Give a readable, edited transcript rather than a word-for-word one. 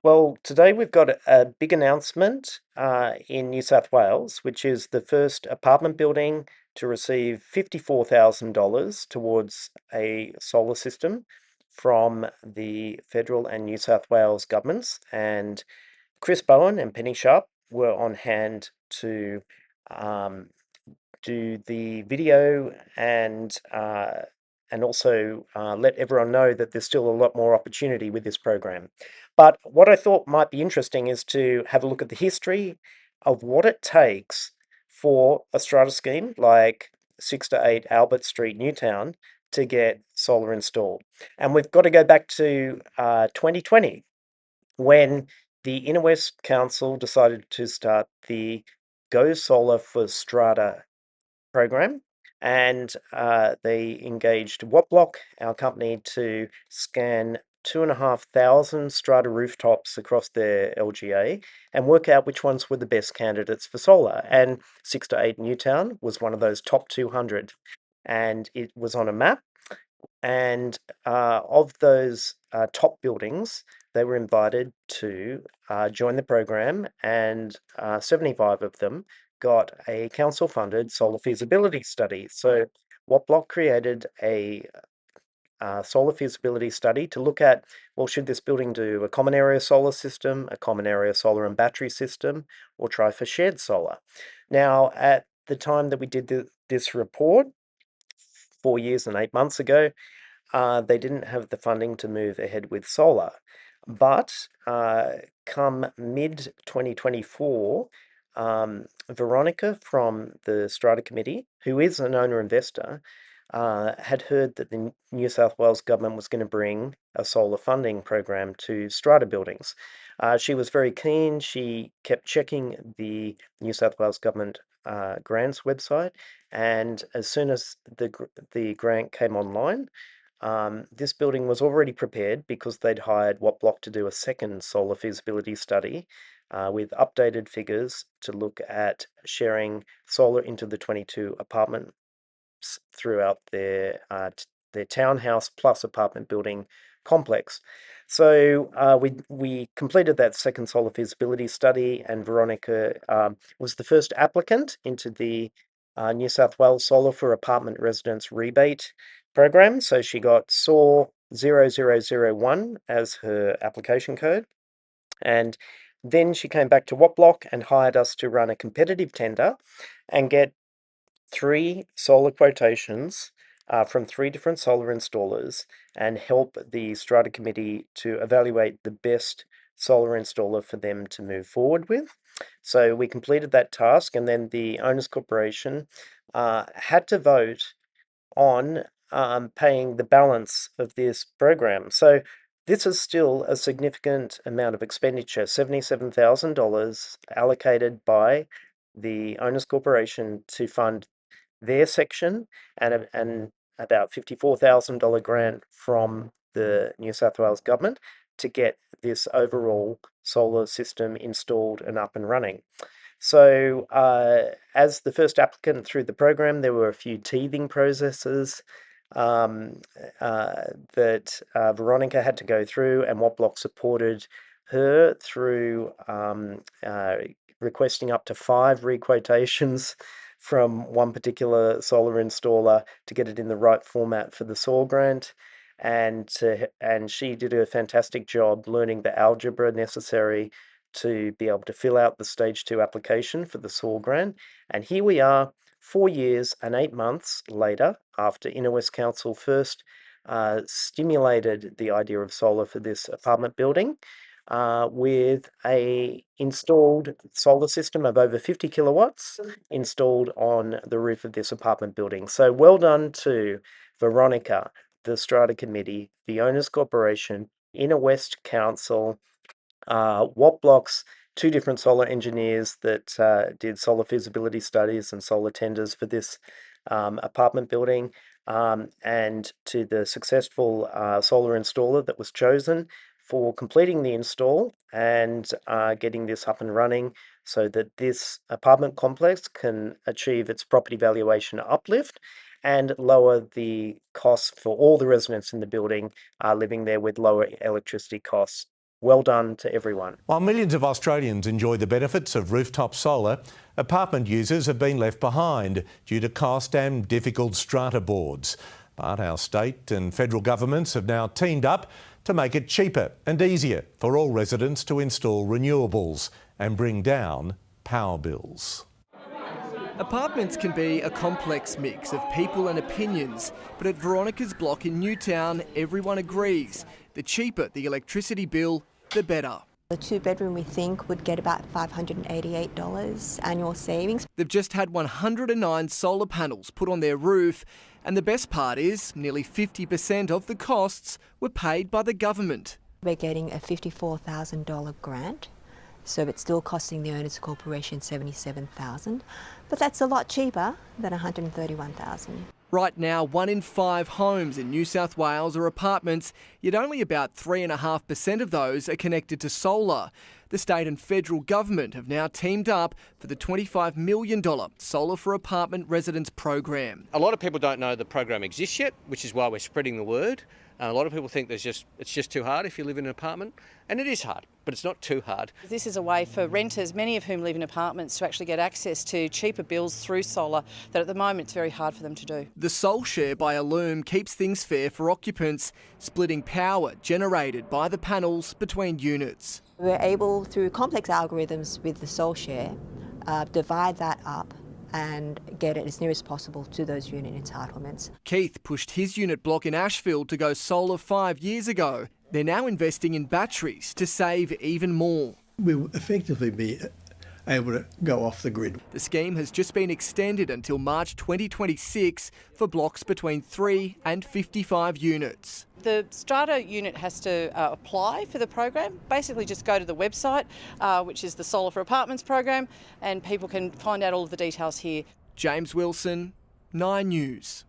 Well, today we've got a big announcement in New South Wales, which is the first apartment building to receive $54,000 towards a solar system from the federal and New South Wales governments. And Chris Bowen and Penny Sharpe were on hand to um, do the video and also let everyone know that there's still a lot more opportunity with this program. But what I thought might be interesting is to have a look at the history of what it takes for a strata scheme like 6 to 8 Albert Street, Newtown, to get solar installed. And we've got to go back to 2020 when the Inner West Council decided to start the Go Solar for Strata program, and they engaged Wattblock, our company, to scan 2,500 strata rooftops across their LGA and work out which ones were the best candidates for solar. And 6 to 8 Newtown was one of those top 200, and it was on a map. And of those top buildings, they were invited to join the program, and 75 of them got a council-funded solar feasibility study. So Wattblock created a solar feasibility study to look at, well, should this building do a common area solar system, a common area solar and battery system, or try for shared solar? Now, at the time that we did this report, 4 years and 8 months ago, they didn't have the funding to move ahead with solar. But come mid 2024, Veronica from the Strata Committee, who is an owner investor, had heard that the New South Wales government was going to bring a solar funding program to strata buildings. She was very keen. She kept checking the New South Wales government grants website, and as soon as the grant came online, this building was already prepared because they'd hired Wattblock to do a second solar feasibility study with updated figures to look at sharing solar into the 22 apartments throughout their townhouse plus apartment building complex. So we completed that second solar feasibility study, and Veronica was the first applicant into the New South Wales Solar for Apartment Residents rebate program. So she got SAW 0001 as her application code. And then she came back to Wattblock and hired us to run a competitive tender and get 3 solar quotations from 3 different solar installers and help the Strata Committee to evaluate the best solar installer for them to move forward with. So we completed that task, and then the Owners Corporation had to vote on paying the balance of this program. So this is still a significant amount of expenditure, $77,000 allocated by the Owners Corporation to fund their section, and about $54,000 grant from the New South Wales government to get this overall solar system installed and up and running. So, as the first applicant through the program, there were a few teething processes um, that Veronica had to go through, and Wattblock supported her through requesting up to 5 requotations from one particular solar installer to get it in the right format for the SOAR grant. And she did a fantastic job learning the algebra necessary to be able to fill out the stage 2 application for the SOAR grant. And here we are, 4 years and 8 months later, after Inner West Council first stimulated the idea of solar for this apartment building, with a installed solar system of over 50 kilowatts installed on the roof of this apartment building. So well done to Veronica, the Strata Committee, the Owners Corporation, Inner West Council, Wattblock's 2 different solar engineers that did solar feasibility studies and solar tenders for this apartment building, and to the successful solar installer that was chosen for completing the install and getting this up and running so that this apartment complex can achieve its property valuation uplift and lower the costs for all the residents in the building living there with lower electricity costs. Well done to everyone. While millions of Australians enjoy the benefits of rooftop solar, apartment users have been left behind due to cost and difficult strata boards. But our state and federal governments have now teamed up to make it cheaper and easier for all residents to install renewables and bring down power bills. Apartments can be a complex mix of people and opinions, but at Veronica's block in Newtown, everyone agrees the cheaper the electricity bill, the better. The two-bedroom, we think, would get about $588 annual savings. They've just had 109 solar panels put on their roof, and the best part is nearly 50% of the costs were paid by the government. We're getting a $54,000 grant, so it's still costing the Owners Corporation $77,000, but that's a lot cheaper than $131,000. Right now, 1 in 5 homes in New South Wales are apartments, yet only about 3.5% of those are connected to solar. The state and federal government have now teamed up for the $25 million Solar for Apartment Residents program. A lot of people don't know the program exists yet, which is why we're spreading the word. A lot of people think it's just too hard if you live in an apartment, and it is hard, but it's not too hard. This is a way for renters, many of whom live in apartments, to actually get access to cheaper bills through solar that at the moment it's very hard for them to do. The Sol Share by Illume keeps things fair for occupants, splitting power generated by the panels between units. We're able, through complex algorithms with the Sol Share, divide that up and get it as near as possible to those unit entitlements. Keith pushed his unit block in Ashfield to go solar 5 years ago. They're now investing in batteries to save even more. We'll effectively be able to go off the grid. The scheme has just been extended until March 2026 for blocks between 3 and 55 units. The Strata unit has to apply for the program. Basically just go to the website, which is the Solar for Apartments program, and people can find out all of the details here. James Wilson, 9 News.